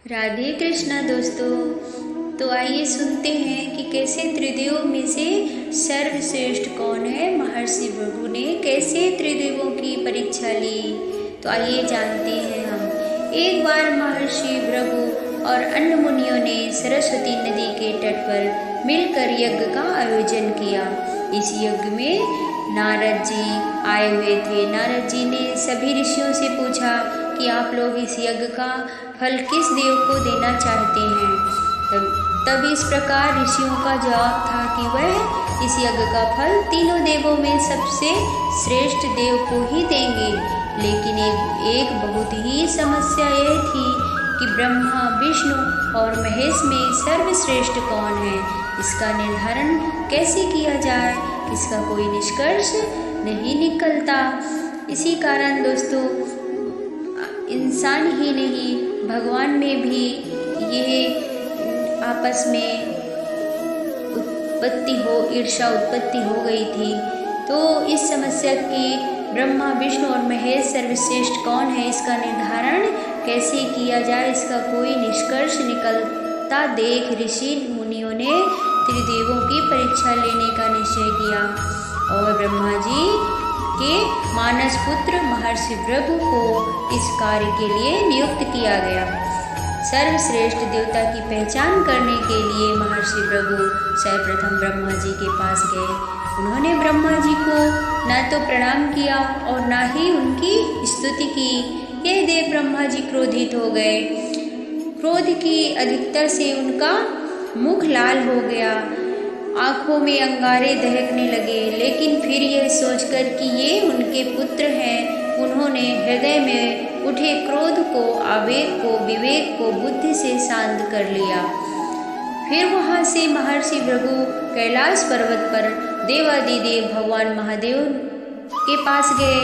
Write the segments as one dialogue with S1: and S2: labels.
S1: राधे कृष्णा दोस्तों। तो आइए सुनते हैं कि कैसे त्रिदेवों में से सर्वश्रेष्ठ कौन है। महर्षि भृगु ने कैसे त्रिदेवों की परीक्षा ली, तो आइए जानते हैं हम। एक बार महर्षि भृगु और अन्य मुनियों ने सरस्वती नदी के तट पर मिलकर यज्ञ का आयोजन किया। इस यज्ञ में नारद जी आए हुए थे। नारद जी ने सभी ऋषियों से पूछा कि आप लोग इस यज्ञ का फल किस देव को देना चाहते हैं। तब इस प्रकार ऋषियों का जवाब था कि वह इस यज्ञ का फल तीनों देवों में सबसे श्रेष्ठ देव को ही देंगे। लेकिन एक बहुत ही समस्या यह थी कि ब्रह्मा, विष्णु और महेश में सर्वश्रेष्ठ कौन है, इसका निर्धारण कैसे किया जाए। इसका कोई निष्कर्ष नहीं निकलता। इसी कारण दोस्तों, इंसान ही नहीं भगवान में भी यह आपस में ईर्ष्या उत्पत्ति हो गई थी। तो इस समस्या की ब्रह्मा, विष्णु और महेश सर्वश्रेष्ठ कौन है, इसका निर्धारण कैसे किया जाए, इसका कोई निष्कर्ष निकलता देख ऋषि मुनियों ने त्रिदेवों की परीक्षा लेने का निश्चय किया और ब्रह्मा जी के मानस पुत्र महर्षि भृगु को इस कार्य के लिए नियुक्त किया गया। सर्वश्रेष्ठ देवता की पहचान करने के लिए महर्षि भृगु सर्वप्रथम ब्रह्मा जी के पास गए। उन्होंने ब्रह्मा जी को न तो प्रणाम किया और न ही उनकी स्तुति की। यह देव ब्रह्मा जी क्रोधित हो गए। क्रोध की अधिकता से उनका मुख लाल हो गया, आंखों में अंगारे दहकने लगे। लेकिन फिर यह सोचकर कि ये उनके पुत्र हैं, उन्होंने हृदय में उठे क्रोध को, आवेग को, विवेक को बुद्धि से शांत कर लिया। फिर वहाँ से महर्षि भृगु कैलाश पर्वत पर देवादिदेव भगवान महादेव के पास गए।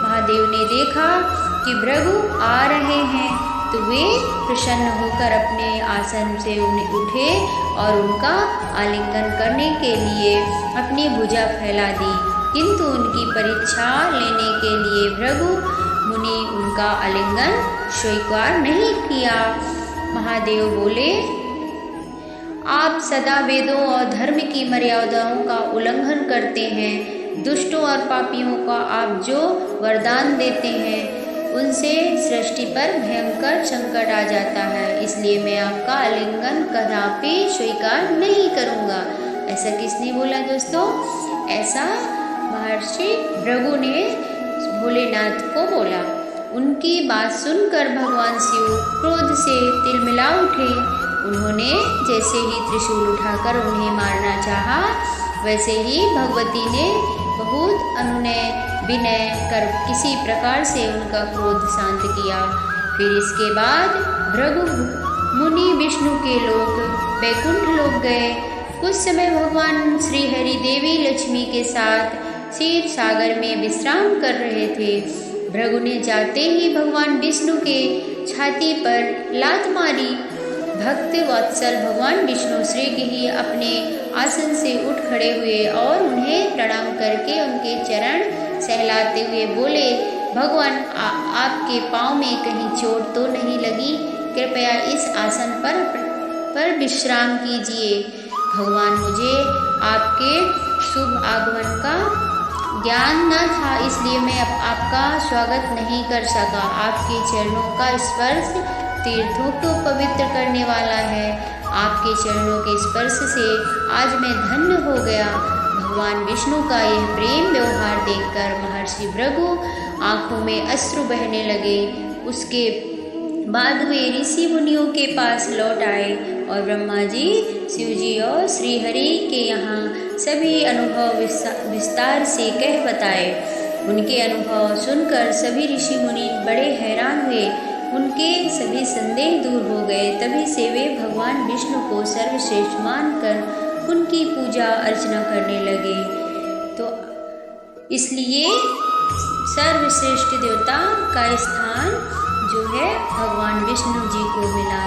S1: महादेव ने देखा कि भृगु आ रहे हैं तो वे प्रसन्न होकर अपने आसन से उन्हें उठे और उनका आलिंगन करने के लिए अपनी भुजा फैला दी। किंतु उनकी परीक्षा लेने के लिए भृगु मुनि उनका आलिंगन स्वीकार नहीं किया। महादेव बोले, आप सदा वेदों और धर्म की मर्यादाओं का उल्लंघन करते हैं। दुष्टों और पापियों का आप जो वरदान देते हैं उनसे सृष्टि पर भयंकर संकट आ जाता है, इसलिए मैं आपका आलिंगन कदापि स्वीकार नहीं करूँगा। ऐसा किसने बोला दोस्तों? ऐसा महर्षि भृगु ने भोलेनाथ को बोला। उनकी बात सुनकर भगवान शिव क्रोध से तिलमिला उठे। उन्होंने जैसे ही त्रिशूल उठाकर उन्हें मारना चाहा, वैसे ही भगवती ने बहुत अनुनय विनय कर किसी प्रकार से उनका क्रोध शांत किया। फिर इसके बाद भृगु मुनि विष्णु के लोक वैकुंठ लोक गए। कुछ समय भगवान श्री हरि देवी लक्ष्मी के साथ क्षीर सागर में विश्राम कर रहे थे। भृगु ने जाते ही भगवान विष्णु के छाती पर लात मारी। भक्त वत्सल भगवान विष्णु शीघ्र ही अपने आसन से उठ खड़े हुए और उन्हें प्रणाम करके उनके चरण सहलाते हुए बोले, भगवान आपके पाँव में कहीं चोट तो नहीं लगी? कृपया इस आसन पर विश्राम कीजिए। भगवान, मुझे आपके शुभ आगमन का ज्ञान न था, इसलिए मैं आपका स्वागत नहीं कर सका। आपके चरणों का स्पर्श तीर्थों को पवित्र करने वाला है। आपके चरणों के स्पर्श से आज मैं धन्य हो गया। भगवान विष्णु का यह प्रेम व्यवहार देखकर महर्षि भृगु आंखों में अश्रु बहने लगे। उसके बाद वे ऋषि मुनियों के पास लौट आए और ब्रह्मा जी, शिव जी और श्री हरि के यहाँ सभी अनुभव विस्तार से कह बताए। उनके अनुभव सुनकर सभी ऋषि मुनि बड़े हैरान हुए। उनके सभी संदेह दूर हो गए। तभी से वे भगवान विष्णु को सर्वश्रेष्ठ मानकर उनकी पूजा अर्चना करने लगे। तो इसलिए सर्वश्रेष्ठ देवता का स्थान जो है भगवान विष्णु जी को मिला।